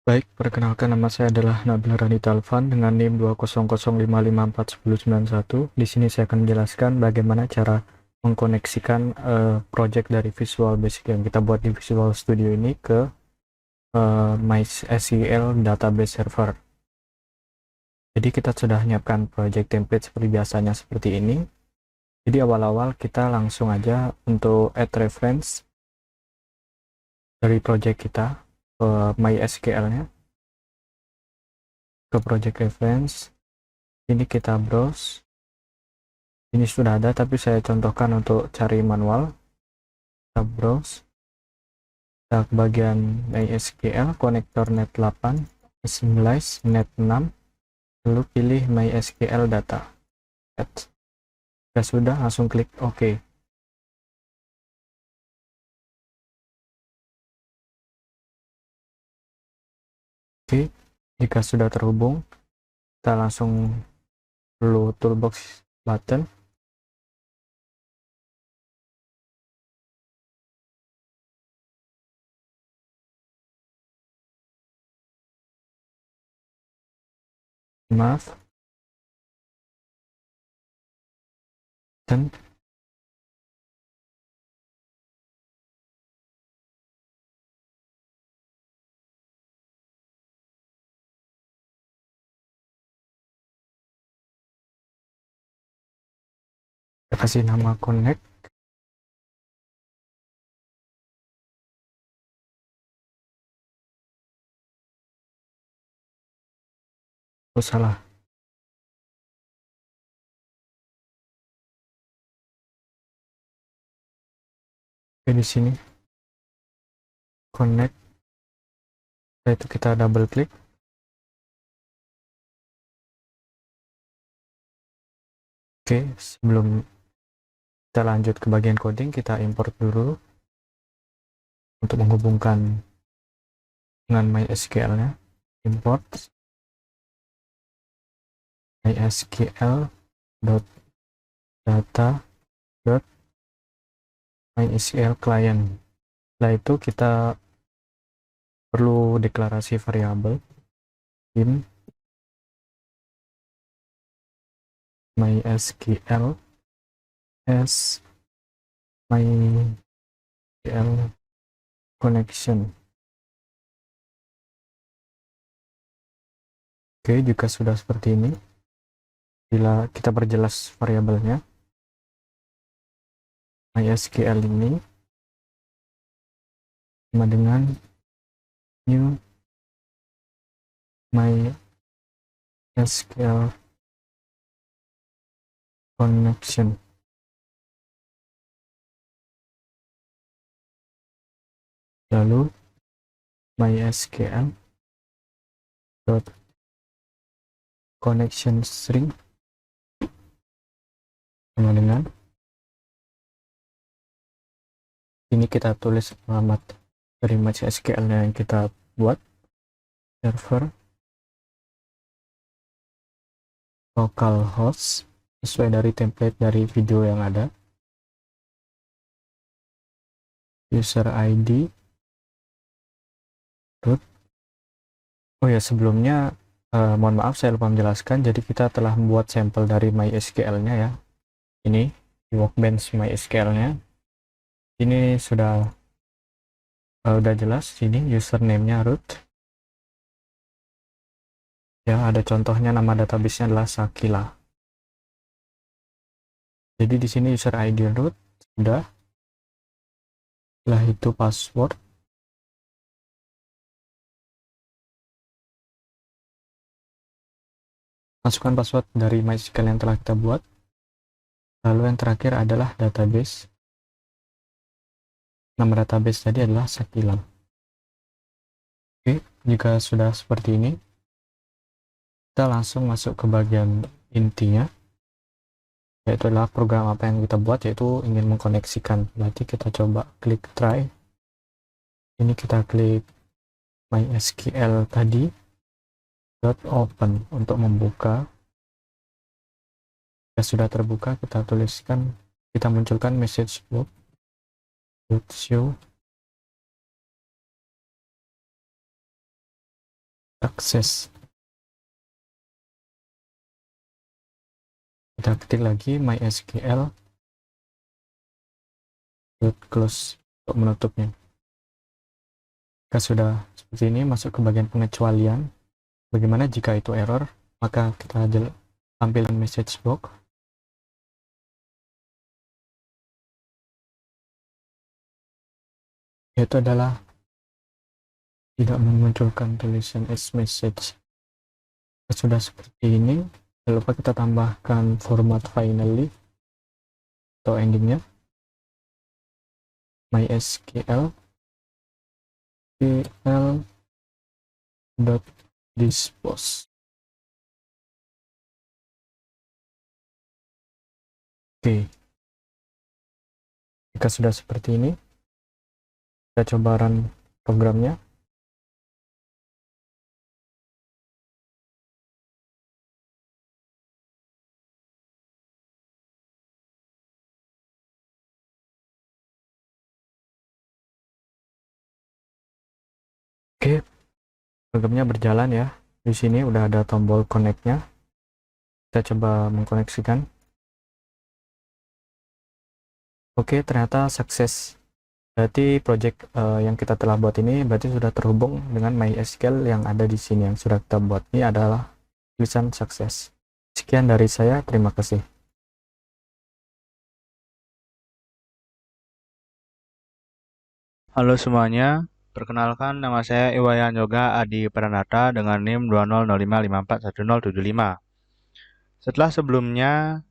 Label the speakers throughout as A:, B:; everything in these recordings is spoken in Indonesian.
A: Baik, perkenalkan nama saya adalah Nabil Raditya Alvan dengan NIM 200554191. Di sini saya akan menjelaskan bagaimana cara mengkoneksikan project dari Visual Basic yang kita buat di Visual Studio ini ke MySQL database server. Jadi kita sudah menyiapkan project template seperti biasanya seperti ini. Jadi awal-awal kita langsung aja untuk add reference dari project kita ke MySQL-nya. Ke project reference, ini kita browse. Ini sudah ada, tapi saya contohkan untuk cari manual. Kita browse, kita ke bagian MySQL, konektor net 8, initialize net 6, lalu pilih MySQL data. Jika sudah, langsung klik OK. Oke, jika sudah terhubung, kita langsung perlu toolbox button. Maaf. Dan kita kasih nama connect. Oh, salah. Oke, di sini connect. Setelah itu kita double klik. Oke, sebelum kita lanjut ke bagian coding, kita import dulu untuk menghubungkan dengan MySQL-nya. Import mysql.data.mysql client. Setelah itu kita perlu deklarasi variabel in MySQL as MySQL connection. Oke, jika sudah seperti ini, bila kita perjelas variabelnya, MySQL ini sama dengan new MySQL connection. Lalu MySQL dot connection string sama dengan ini kita tulis alamat dari MySQL-nya yang kita buat, server localhost sesuai dari template dari video yang ada, user ID root. Oh ya, sebelumnya mohon maaf saya lupa menjelaskan, jadi kita telah membuat sampel dari MySQL-nya ya. Ini di Workbench MySQL-nya. Ini sudah jelas. Ini username-nya root. Ya, ada contohnya, nama database-nya adalah Sakila. Jadi di sini user ID root sudah. Setelah itu password. Masukkan password dari MySQL yang telah kita buat. Lalu yang terakhir adalah database. Nama database tadi adalah Sakila. Oke, jika sudah seperti ini, kita langsung masuk ke bagian intinya, yaitu adalah program apa yang kita buat, yaitu ingin mengkoneksikan. Berarti kita coba klik try. Ini kita klik MySQL tadi .open untuk membuka. Jika sudah terbuka, kita tuliskan, kita munculkan message box .show akses. Kita ketik lagi mysql close untuk menutupnya. Jika sudah seperti ini, masuk ke bagian pengecualian. Bagaimana jika itu error? Maka kita tampilkan message box. Yaitu adalah tidak memunculkan tulisan as message. Jika sudah seperti ini, jangan lupa kita tambahkan format finally atau endingnya. mysql pl.dispose. Oke. Jika sudah seperti ini, kita coba run programnya. Oke, programnya berjalan ya. Di sini udah ada tombol connect-nya. Kita coba mengkoneksikan. Oke, ternyata sukses. Berarti project yang kita telah buat ini berarti sudah terhubung dengan MySQL yang ada di sini yang sudah kita buat. Ini adalah tulisan sukses. Sekian dari saya, terima kasih.
B: Halo semuanya, perkenalkan nama saya Iwayan Yoga Adi Pranata dengan NIM 20055541075. Setelah sebelumnya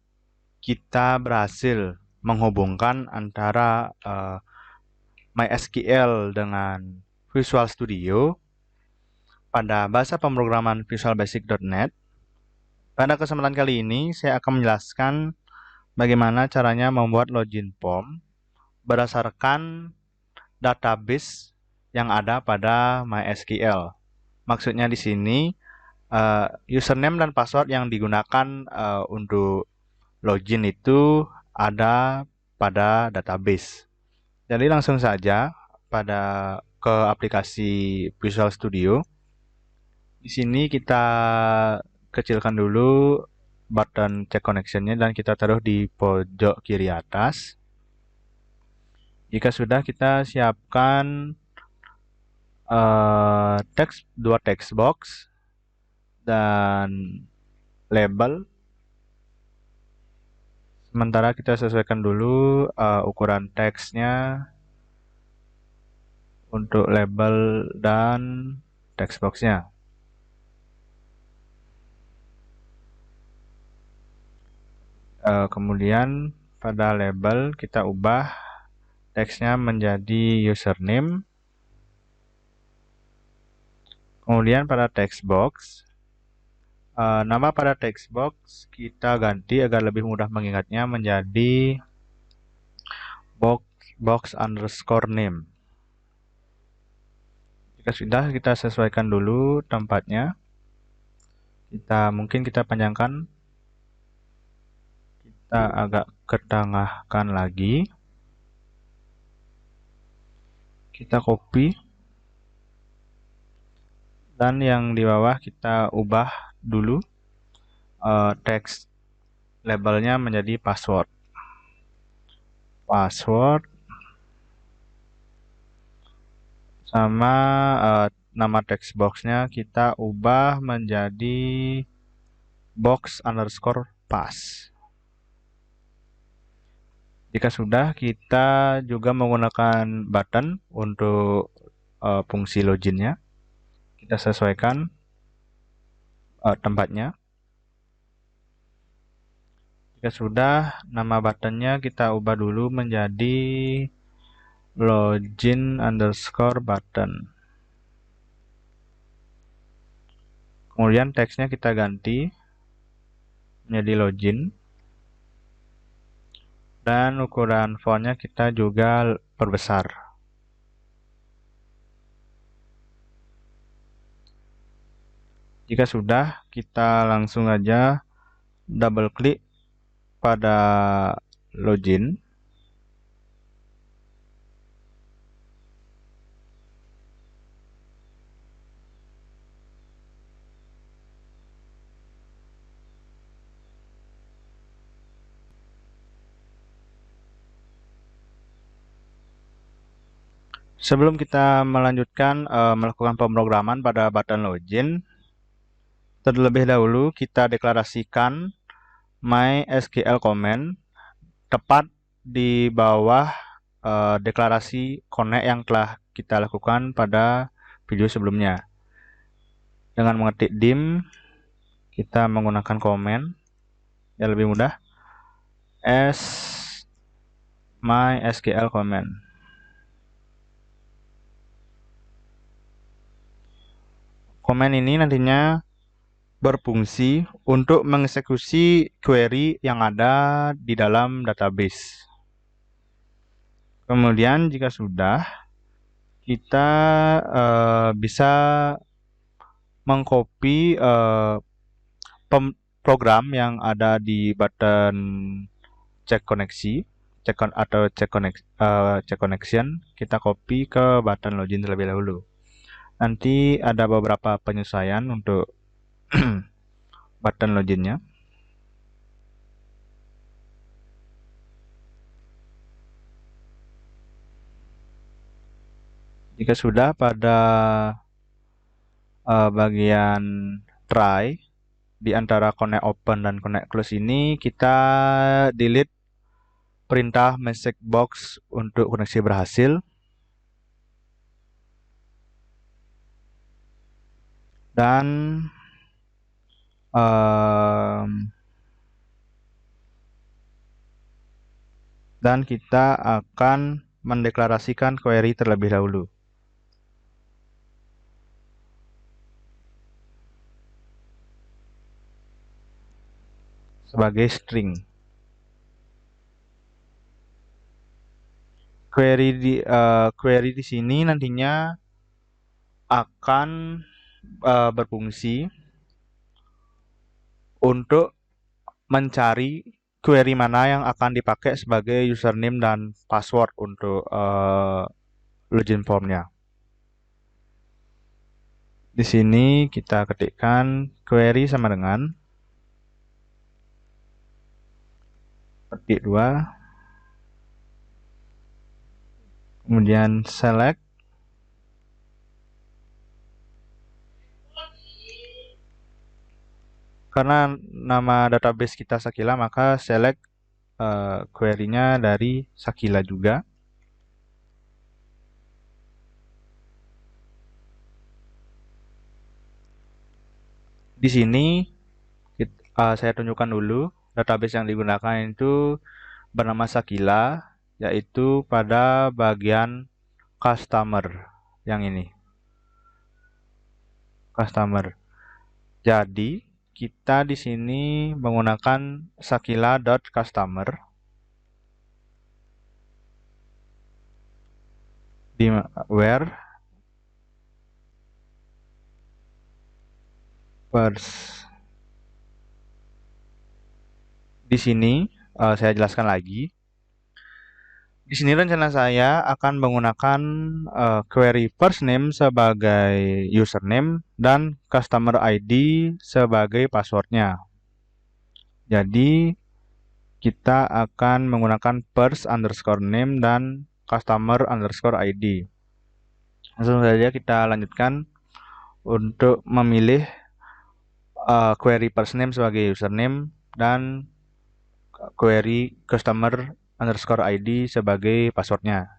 B: kita berhasil menghubungkan antara MySQL dengan Visual Studio pada bahasa pemrograman visualbasic.net. Pada kesempatan kali ini saya akan menjelaskan bagaimana caranya membuat login form berdasarkan database yang ada pada MySQL. Maksudnya di sini username dan password yang digunakan untuk login itu ada pada database. Jadi langsung saja ke aplikasi Visual Studio. Di sini kita kecilkan dulu button check connection-nya dan kita taruh di pojok kiri atas. Jika sudah, kita siapkan dua text box dan label. Sementara kita sesuaikan dulu ukuran teksnya untuk label dan text boxnya. Kemudian pada label kita ubah teksnya menjadi username. Kemudian pada text box, nama pada text box kita ganti agar lebih mudah mengingatnya menjadi box underscore name. Jika sudah, kita sesuaikan dulu tempatnya. Mungkin kita panjangkan, kita agak ketengahkan lagi. Kita copy. Dan yang di bawah kita ubah dulu teks labelnya menjadi password. Password sama nama text boxnya kita ubah menjadi box underscore pass. Jika sudah, kita juga menggunakan button untuk fungsi loginnya. Kita sesuaikan tempatnya. Jika sudah, nama buttonnya kita ubah dulu menjadi login underscore button. Kemudian teksnya kita ganti menjadi login. Dan ukuran fontnya kita juga perbesar. Jika sudah, kita langsung aja double klik pada login. Sebelum kita melanjutkan melakukan pemrograman pada button login, terlebih dahulu kita deklarasikan MySQL command tepat di bawah deklarasi connect yang telah kita lakukan pada video sebelumnya. Dengan mengetik dim, kita menggunakan command yang lebih mudah, s MySQL command. Command ini nantinya berfungsi untuk mengeksekusi query yang ada di dalam database. Kemudian jika sudah, kita bisa mengcopy program yang ada di button cek koneksi, cek connection, kita copy ke button login terlebih dahulu. Nanti ada beberapa penyesuaian untuk button loginnya. Jika sudah, pada bagian try di antara connect open dan connect close ini kita delete perintah message box untuk koneksi berhasil. Dan kita akan mendeklarasikan query terlebih dahulu. Sebagai string. Query di sini nantinya akan berfungsi untuk mencari query mana yang akan dipakai sebagai username dan password untuk login formnya. Di sini kita ketikkan query sama dengan petik 2, kemudian select, karena nama database kita Sakila, maka select query-nya dari Sakila juga. Di sini saya tunjukkan dulu database yang digunakan itu bernama Sakila, yaitu pada bagian customer yang ini. Customer. Jadi kita di sini menggunakan sakila.customer di where first. Di sini saya jelaskan lagi. Di sini rencana saya akan menggunakan query first name sebagai username dan customer ID sebagai passwordnya. Jadi kita akan menggunakan first underscore name dan customer underscore ID. Langsung saja kita lanjutkan untuk memilih query first name sebagai username dan query customer underscore ID sebagai passwordnya.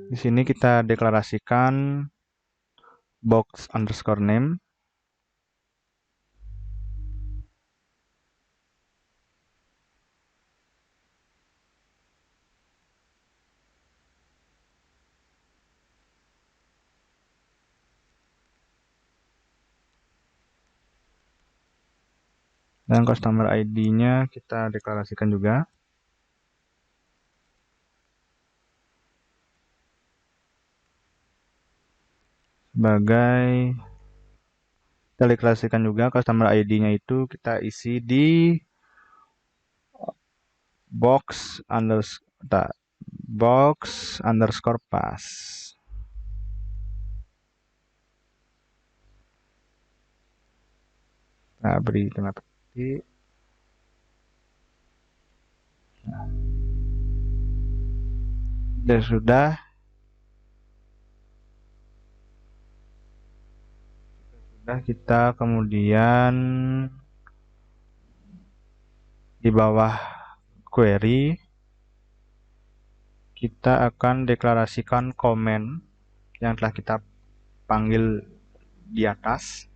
B: Di sini kita deklarasikan box underscore name. Dan customer ID-nya kita deklarasikan juga. . sebagai, kita deklarasikan juga customer ID-nya itu kita isi di box underscore pass. Nah, beri tanda petik. Dan sudah kita kemudian di bawah query kita akan deklarasikan komen yang telah kita panggil di atas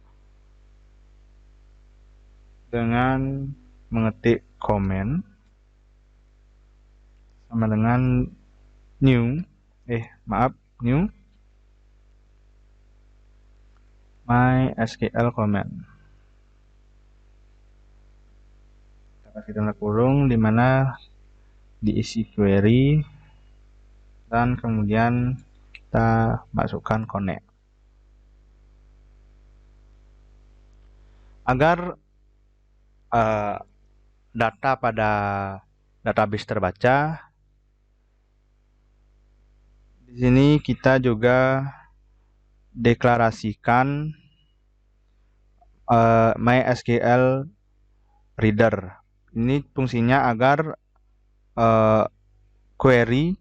B: dengan mengetik komen sama dengan new MySQL comment. Kita kasih tanda kurung di mana diisi query dan kemudian kita masukkan connect. Agar data pada database terbaca, di sini kita juga deklarasikan MySQL reader. Ini fungsinya agar query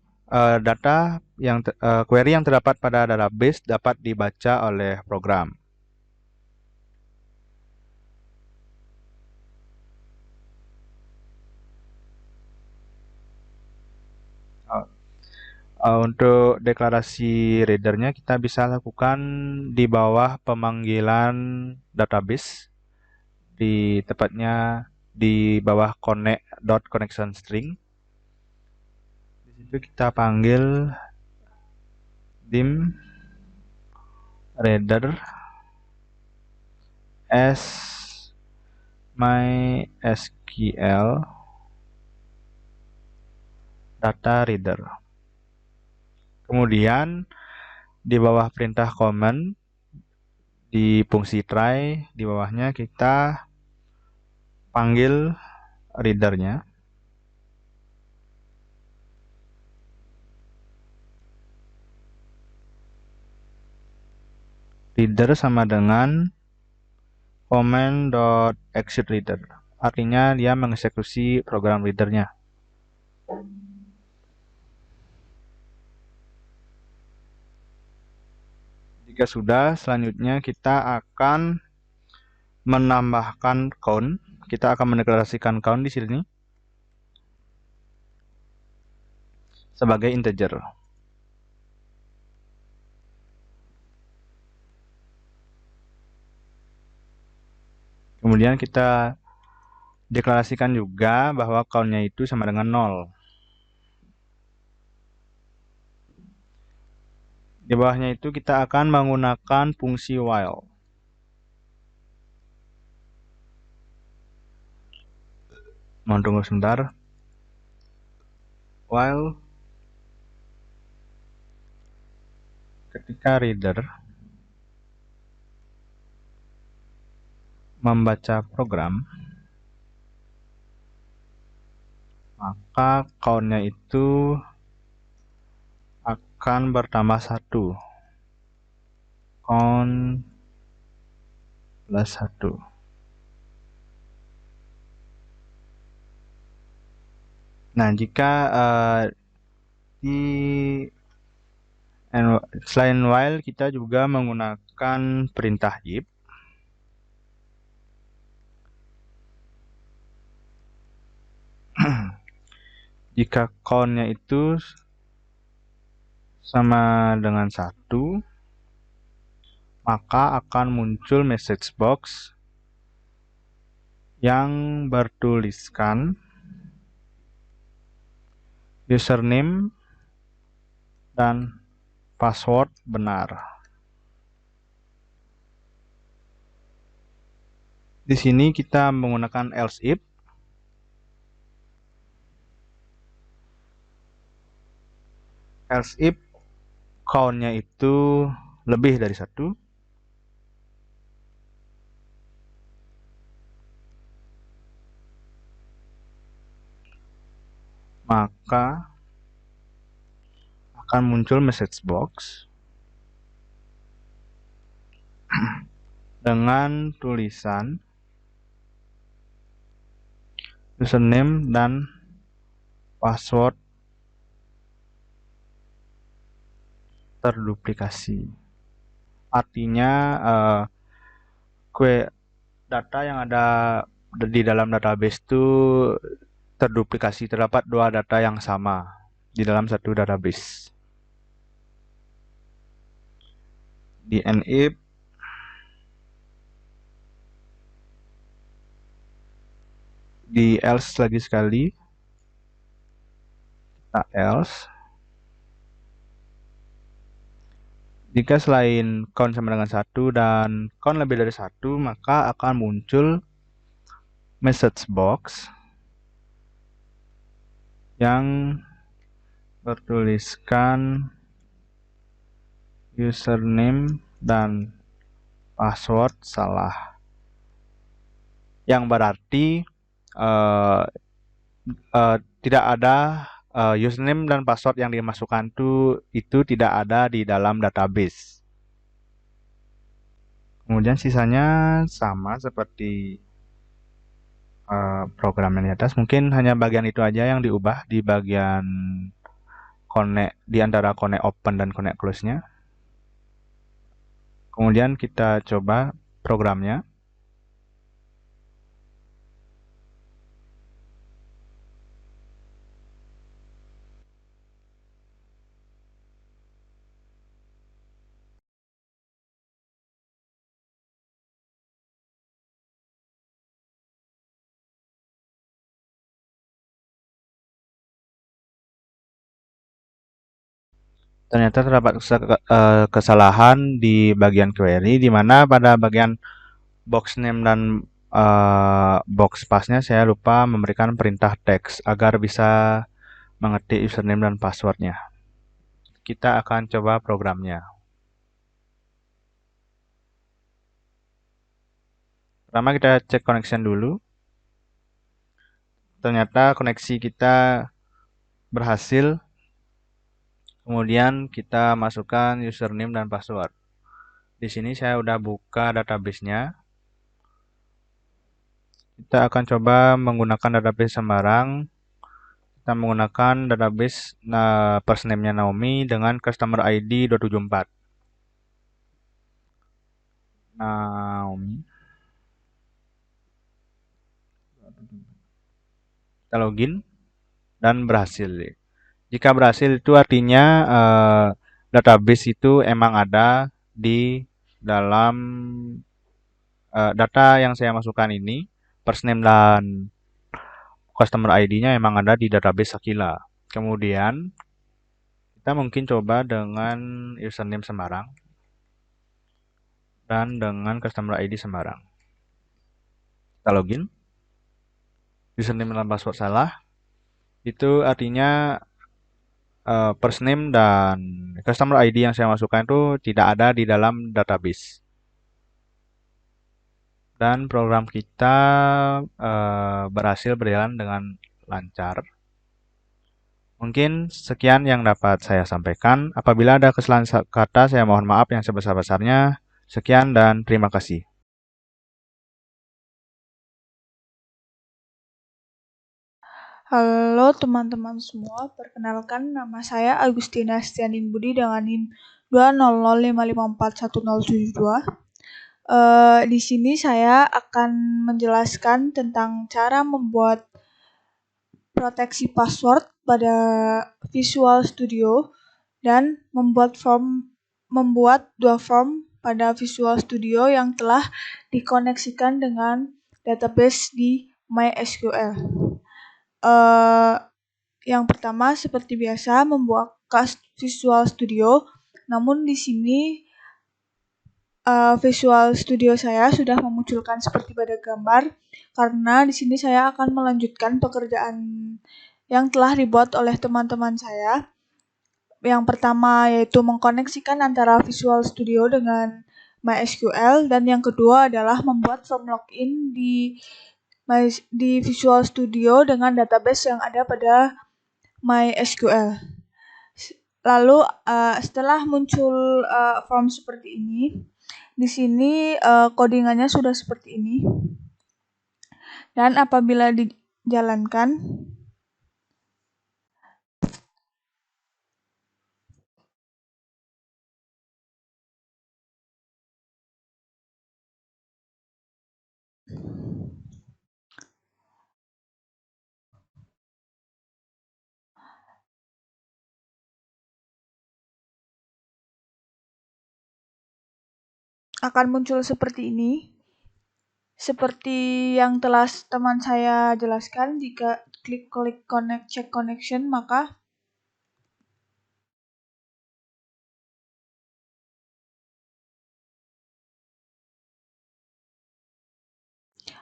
B: yang terdapat pada database dapat dibaca oleh program. Untuk deklarasi readernya kita bisa lakukan di bawah pemanggilan database, tepatnya di bawah connect.connection string. Di situ kita panggil dim reader as MySQL data reader. Kemudian di bawah perintah command di fungsi try, di bawahnya kita panggil readernya. Reader sama dengan command.execReader. Artinya dia mengeksekusi program readernya. Jika sudah, selanjutnya kita akan menambahkan count. Kita akan mendeklarasikan count di sini sebagai integer. Kemudian kita deklarasikan juga bahwa count-nya itu sama dengan 0. Di bawahnya itu kita akan menggunakan fungsi while. Mohon tunggu sebentar. While ketika reader membaca program, maka count-nya itu akan bertambah 1. Count plus 1. Nah, jika selain while kita juga menggunakan perintah if. Jika count-nya itu sama dengan 1, maka akan muncul message box yang bertuliskan username dan password benar. Di sini kita menggunakan else if. Else if count-nya itu lebih dari 1, maka akan muncul message box dengan tulisan username dan password terduplikasi. Artinya data yang ada di dalam database itu terduplikasi, terdapat 2 data yang sama di dalam satu database. Di if di else lagi sekali, kita else, jika selain count sama dengan 1 dan count lebih dari 1, maka akan muncul message box yang bertuliskan username dan password salah, yang berarti tidak ada username dan password yang dimasukkan itu tidak ada di dalam database. Kemudian sisanya sama seperti program yang di atas, mungkin hanya bagian itu aja yang diubah di bagian connect, di antara connect open dan connect close-nya. Kemudian kita coba programnya. Ternyata terdapat kesalahan di bagian query, di mana pada bagian box name dan box passnya saya lupa memberikan perintah teks agar bisa mengetik username dan passwordnya. Kita akan coba programnya. Pertama kita cek connection dulu. Ternyata koneksi kita berhasil. Kemudian kita masukkan username dan password. Di sini saya udah buka database-nya. Kita akan coba menggunakan database sembarang. Kita menggunakan database first name-nya Naomi dengan customer ID 274. Naomi. Kita login dan berhasil. Jika berhasil itu artinya database itu emang ada di dalam data yang saya masukkan ini, first name dan customer ID-nya emang ada di database Sakila. Kemudian kita mungkin coba dengan username sembarang dan dengan customer ID sembarang. Kita login. Username dan password salah. Itu artinya first name dan customer ID yang saya masukkan itu tidak ada di dalam database. Dan program kita berhasil berjalan dengan lancar. Mungkin sekian yang dapat saya sampaikan. Apabila ada kesalahan kata, saya mohon maaf yang sebesar-besarnya. Sekian dan terima kasih.
C: Halo teman-teman semua, perkenalkan nama saya Agustina Stianin Budi dengan NIM 20055410072. Di sini saya akan menjelaskan tentang cara membuat proteksi password pada Visual Studio dan membuat 2 form pada Visual Studio yang telah dikoneksikan dengan database di MySQL. Yang pertama seperti biasa membuka Visual Studio, namun di sini Visual Studio saya sudah memunculkan seperti pada gambar karena di sini saya akan melanjutkan pekerjaan yang telah dibuat oleh teman-teman saya. Yang pertama yaitu mengkoneksikan antara Visual Studio dengan MySQL, dan yang kedua adalah membuat form login di Visual Studio dengan database yang ada pada MySQL. Lalu setelah muncul form seperti ini, di sini codingannya sudah seperti ini. Dan apabila dijalankan, akan muncul seperti ini. Seperti yang telah teman saya jelaskan, jika klik check connection, maka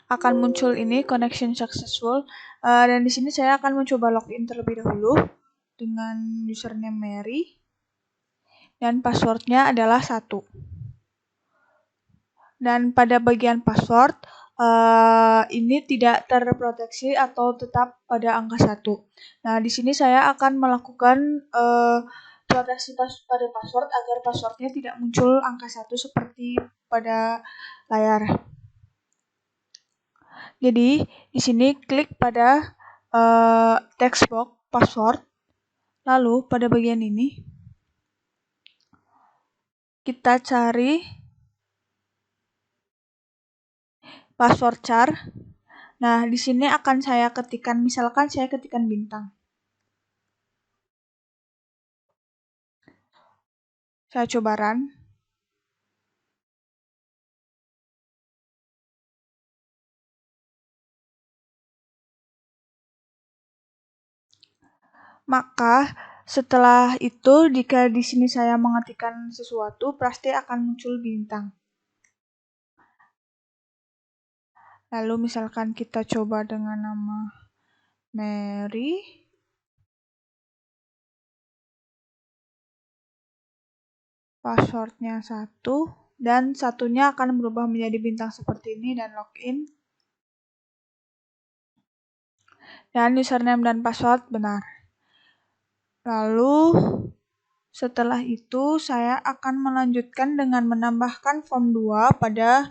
C: akan muncul ini connection successful. Dan di sini saya akan mencoba login terlebih dahulu dengan username Mary dan passwordnya adalah 1. Dan pada bagian password ini tidak terproteksi atau tetap pada angka 1. Nah, di sini saya akan melakukan proteksi pada password agar passwordnya tidak muncul angka 1 seperti pada layar. Jadi, di sini klik pada text box password, lalu pada bagian ini kita cari password char. Nah, di sini akan saya ketikkan, misalkan saya ketikkan bintang. Saya coba run. Maka setelah itu, jika di sini saya mengetikkan sesuatu, pasti akan muncul bintang. Lalu misalkan kita coba dengan nama Mary. Passwordnya 1, dan satunya akan berubah menjadi bintang seperti ini dan login. Dan username dan password benar. Lalu setelah itu saya akan melanjutkan dengan menambahkan form 2 pada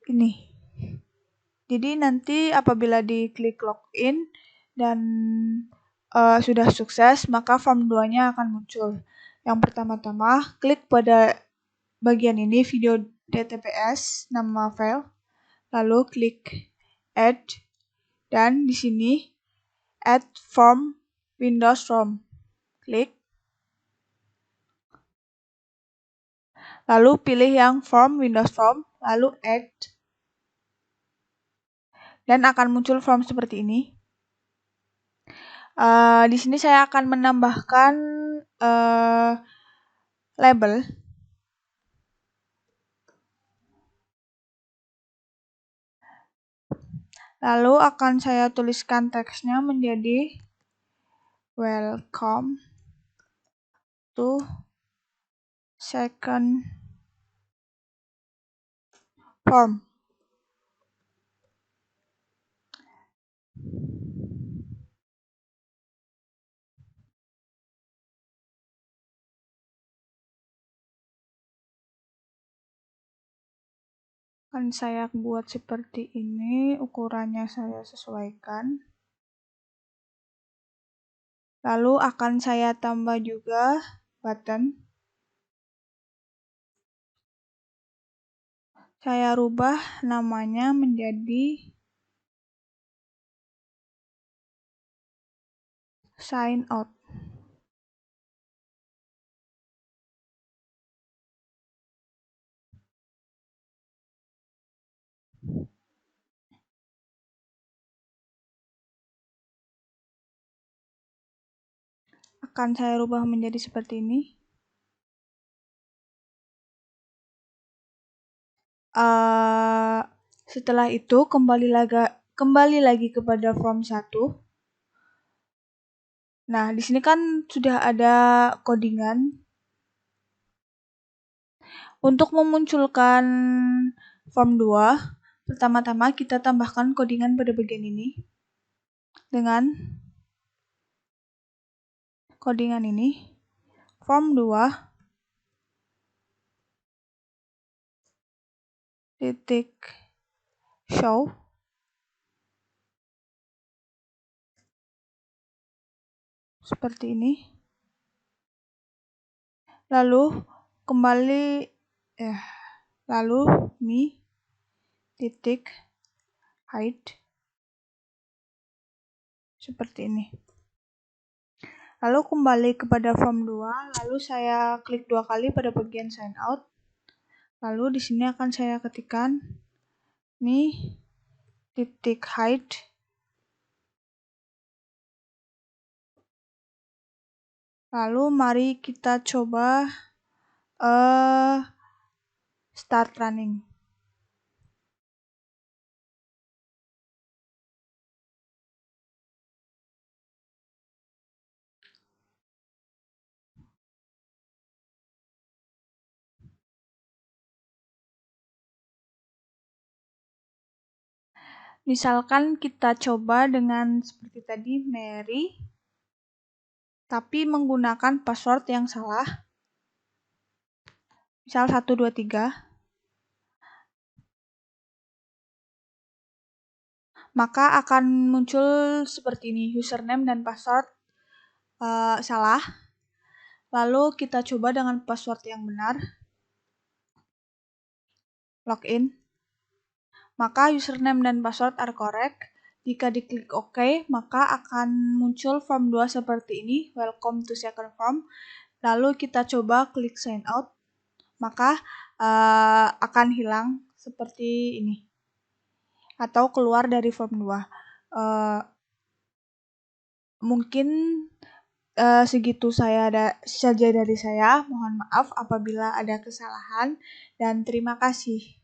C: ini. Jadi nanti apabila diklik login dan sudah sukses, maka form 2-nya akan muncul. Yang pertama-tama, klik pada bagian ini, video DTPS, nama file, lalu klik add, dan di sini add form Windows form. Klik. Lalu pilih yang form Windows form, lalu add. Dan akan muncul form seperti ini. Di sini saya akan menambahkan label. Lalu akan saya tuliskan teksnya menjadi welcome to second form. Akan saya buat seperti ini, ukurannya saya sesuaikan. Lalu akan saya tambah juga button. Saya rubah namanya menjadi sign out. Akan saya rubah menjadi seperti ini. Setelah itu kembali lagi kepada form 1. Nah, di sini kan sudah ada codingan. Untuk memunculkan form 2, pertama-tama kita tambahkan codingan pada bagian ini dengan codingan ini, form 2 titik show seperti ini. Lalu mi titik height seperti ini. Lalu kembali kepada form 2, lalu saya klik 2 kali pada bagian sign out. Lalu di sini akan saya ketikkan mi titik height lalu mari kita coba start running. Misalkan kita coba dengan seperti tadi Mary, tapi menggunakan password yang salah. Misal 123. Maka akan muncul seperti ini, username dan password salah. Lalu kita coba dengan password yang benar. Login. Maka username dan password are correct. Jika diklik OK, maka akan muncul form 2 seperti ini, welcome to second form. Lalu kita coba klik sign out, maka akan hilang seperti ini. Atau keluar dari form 2. Mungkin segitu saja dari saya. Mohon maaf apabila ada kesalahan dan terima kasih.